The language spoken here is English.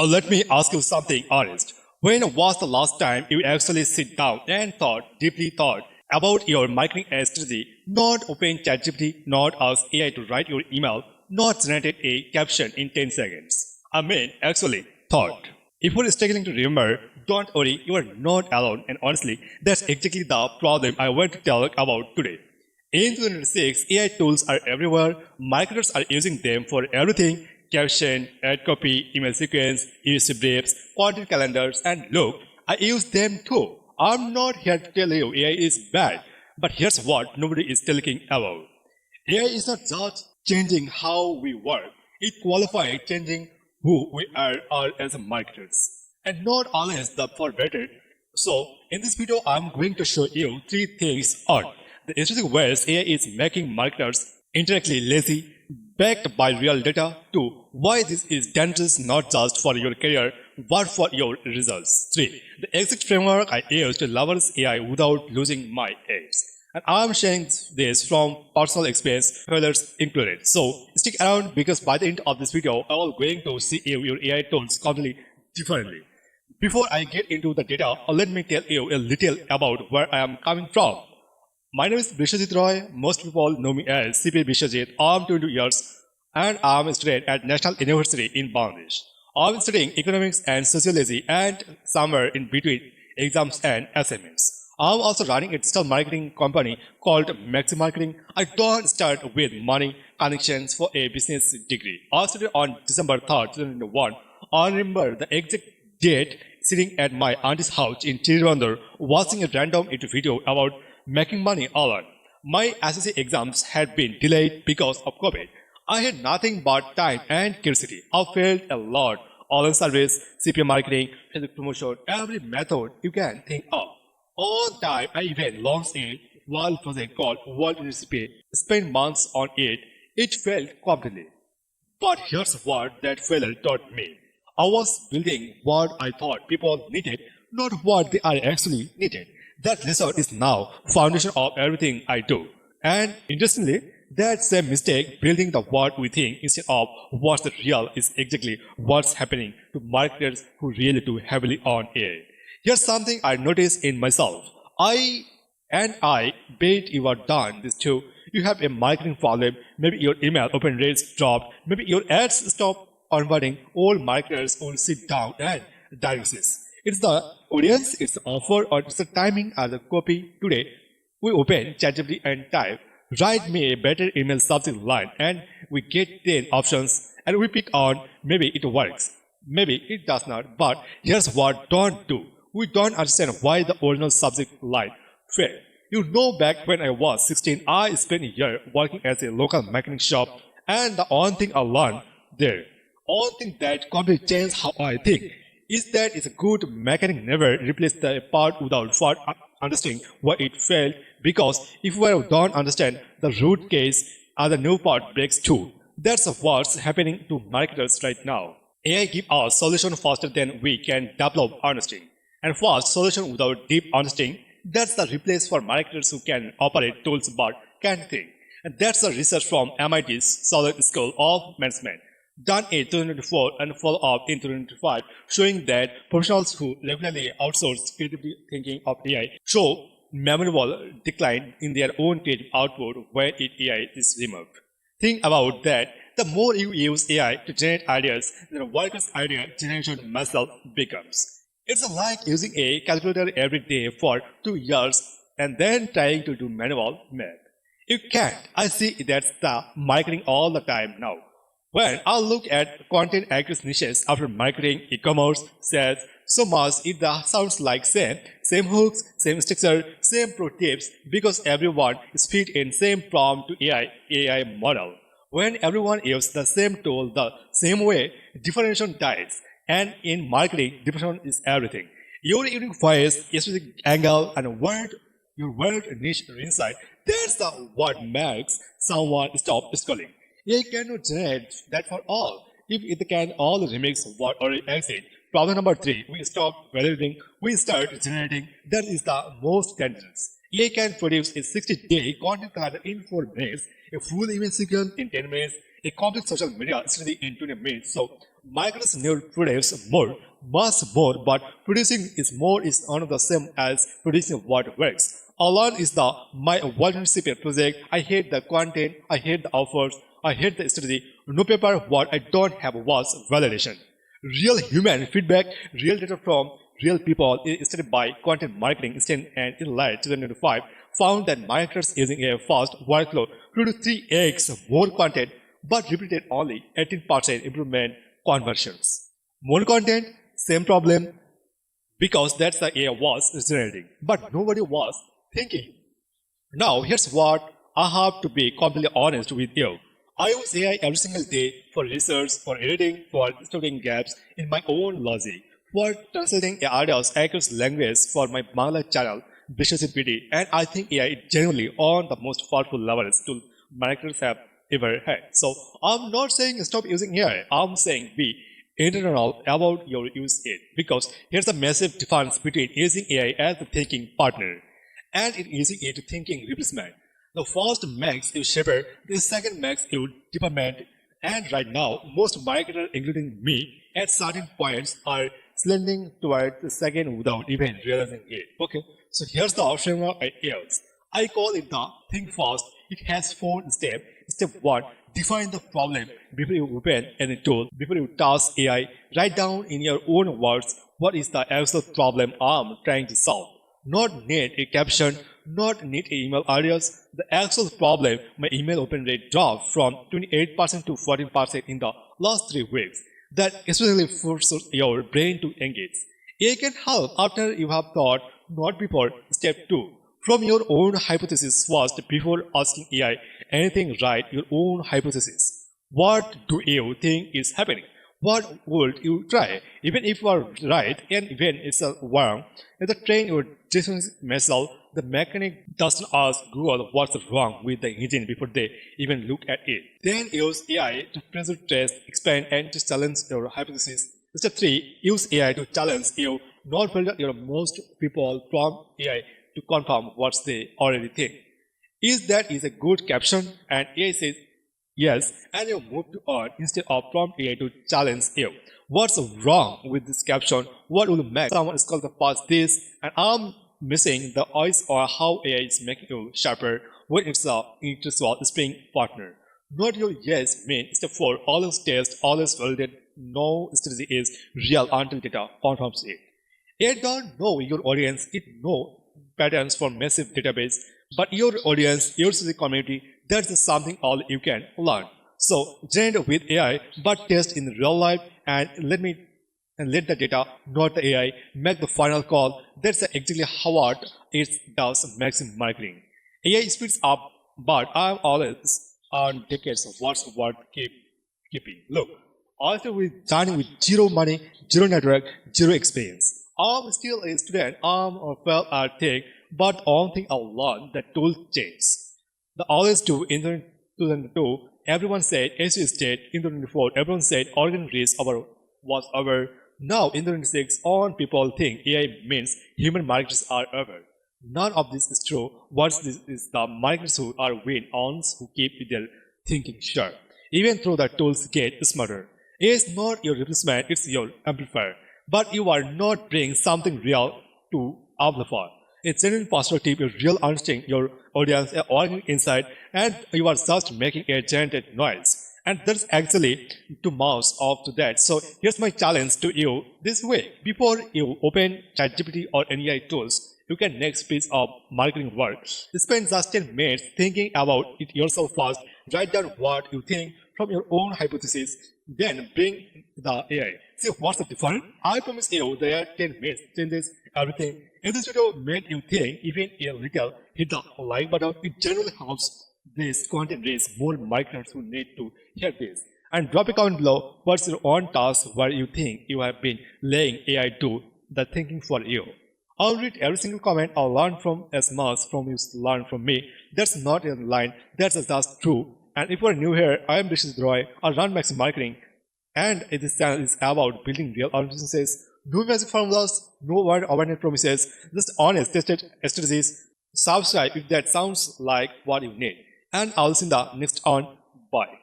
Let me ask you something honest. When was the last time you actually sit down and deeply thought about your marketing strategy? Not open ChatGPT, not ask AI to write your email, not generate a caption in 10 seconds. I mean, actually, thought. If you're struggling to remember, don't worry, you are not alone. And honestly, that's exactly the problem I want to talk about today. In 2006, AI tools are everywhere. Marketers are using them for everything: caption, ad copy, email sequence, use briefs, content calendars, and look, I use them too. I'm not here to tell you AI is bad, but here's what nobody is talking about. AI is not just changing how we work, it qualifies changing who we are as marketers. And not always the for better. So, in this video, I'm going to show you three things on the interesting ways AI is making marketers intellectually lazy, backed by real data. 2. Why this is dangerous not just for your career, but for your results. 3. The exact framework I use to leverage AI without losing my edge. And I'm sharing this from personal experience, failures included. So stick around because by the end of this video, I will going to see your AI tools completely differently. Before I get into the data, let me tell you a little about where I am coming from. My name is Bisho Roy. Most people know me as CP Bishojit. I'm 22 years and I'm a student at National University in Bangladesh. I'm studying economics and sociology and somewhere in between exams and assignments. I'm also running a digital marketing company called Maxbe Marketing. I don't start with money connections for a business degree. I started on December 3rd, 2001. I remember the exact date sitting at my auntie's house in Tiruvandor watching a random YouTube video about making money online. My SSC exams had been delayed because of COVID. I had nothing but time and curiosity. I failed a lot. Online service, CPM marketing, Facebook promotion, every method you can think of. All time, I even launched a wild project called World Recipe. Spent months on it. It failed completely. But here's what that failure taught me. I was building what I thought people needed, not what they are actually needed. That lesson is now foundation of everything I do. And interestingly, that same mistake, building the what we think instead of what's the real, is exactly what's happening to marketers who really do heavily on AI. Here's something I noticed in myself. I bet you are done this too. You have a marketing problem, maybe your email open rates dropped, maybe your ads stop converting. All marketers will sit down and diagnose. It's the audience, it's the offer, or it's the timing or the copy. Today, we open ChatGPT and type, write me a better email subject line, and we get 10 options, and we pick on maybe it works, maybe it does not. But here's what don't do. We don't understand why the original subject line failed. You know, back when I was 16, I spent a year working as a local mechanic shop, and the only thing I learned there, only thing that completely changed how I think, is that it's a good mechanic never replace the part without first understanding why it failed, because if we don't understand the root case and the new part breaks too. That's what's happening to marketers right now. AI gives us solution faster than we can develop understanding. And fast solution without deep understanding, that's the replace for marketers who can operate tools but can't think. And that's the research from MIT's Solid School of Management, done in 2024 and follow up in 2025, showing that professionals who regularly outsource creative thinking of AI show memorable decline in their own creative output when AI is removed. Think about that. The more you use AI to generate ideas, the worker's idea generation muscle becomes. It's like using a calculator every day for 2 years and then trying to do manual math. You can't. I see that's the marketing all the time now. When I look at content access niches after marketing, e-commerce, sales, so much it sounds like same hooks, same structure, same pro tips, because everyone is fit in same prompt to AI model. When everyone uses the same tool the same way, differentiation dies. And in marketing, differentiation is everything. Your unique voice, your specific angle, and your word niche insight, that's the what makes someone stop scrolling. AI cannot generate that for all. If it can all remix what already exists. Problem number 3, we stop validating, we start generating. That is the most dangerous. AI can produce a 60-day content calendar in 4 minutes, a full email sequence in 10 minutes, a complex social media study in 20 minutes. So Marketers need to produce more, much more, but producing is more is not the same as producing what works. Alone is the my volunteer project. I hate the content, I hate the offers, I hate the strategy. No paper, what I don't have was validation. Real human feedback, real data from real people is studied by Content Marketing Institute and in late 2025 found that marketers using a fast workflow produce 3x more content but repeated only 18% improvement conversions. More content, same problem, because that's the AI was generating, but nobody was thinking. Now, here's what I have to be completely honest with you. I use AI every single day for research, for editing, for studying gaps in my own logic, for translating ideas across language for my Bangla channel, Bisho, and I think AI is genuinely on the most powerful levels tool marketers have ever had. So I'm not saying stop using AI. I'm saying be intentional about your use it, because here's a massive difference between using AI as a thinking partner and in using it to thinking replacement. The first makes you shaper, the second makes you department, and right now most marketers, including me, at certain points are sliding toward the second without even realizing it. Okay, so here's the option I use. I call it the think fast. It has 4 steps. Step 1. Define the problem before you open any tool, before you task AI. Write down in your own words what is the actual problem I'm trying to solve. Not need a caption, not need a email ideas. The actual problem, my email open rate dropped from 28% to 14% in the last 3 weeks. That especially forces your brain to engage. AI can help after you have thought, not before. Step 2. From your own hypothesis first before asking AI anything, write your own hypothesis. What do you think is happening? What would you try? Even if you are right and even it's wrong, if the train your decisions myself, the mechanic doesn't ask Google what's wrong with the engine before they even look at it. Then use AI to pressure test, expand, and to challenge your hypothesis. Step 3. Use AI to challenge you, not filter your most people from AI to confirm what they already think. Is that is a good caption? And AI says yes, and you move to on instead of prompt AI to challenge you. What's wrong with this caption? What will make someone scroll past this? And I'm missing the eyes or how AI is making you sharper when it's a intellectual spring partner. Not your yes mean. Step 4. Always test, always validate. No strategy is real until data confirms it. AI don't know your audience, it knows patterns from massive database, but your audience, your community, that's something all you can learn. So generate with AI, but test in real life and let the data, not the AI, make the final call. That's exactly how it does Maxbe Marketing. AI speeds up, but I'm always on decades of what's worth keeping. Look, also with joining with zero money, zero network, zero experience. I'm still a student, I'm a well at tech, but one thing I learned that tools change. The always do in 2002, everyone said SU state, in 2024, everyone said organ race was over. Now in 2026, all people think AI means human marketers are over. None of this is true. What is the marketers who are win-ons who keep their thinking sharp. Even though the tools get smarter. AI is not your replacement, it's your amplifier. But you are not bringing something real to amplify. It's genuine perspective, a real understanding your audience, an organic insight, and you are just making a generated noise. And there's actually 2 months after that. So here's my challenge to you this way. Before you open ChatGPT or any AI tools, you can next piece of marketing work. Spend just 10 minutes thinking about it yourself first. Write down what you think from your own hypothesis. Then bring the AI. See what's the difference? I promise you that 10 minutes changes everything. If this video made you think even a little, hit the like button. It generally helps this content reach more marketers who need to hear this. And drop a comment below what's your own task where you think you have been letting AI do the thinking for you. I'll read every single comment. I'll learn from as much from you learn from me. That's not a line, that's just true. And if you're new here, I am Bisho. I run Maxbe Marketing, and this channel is about building real businesses. No magic formulas, no word overnight promises, just honest, tested strategies. Subscribe if that sounds like what you need. And I'll see you in the next on. Bye.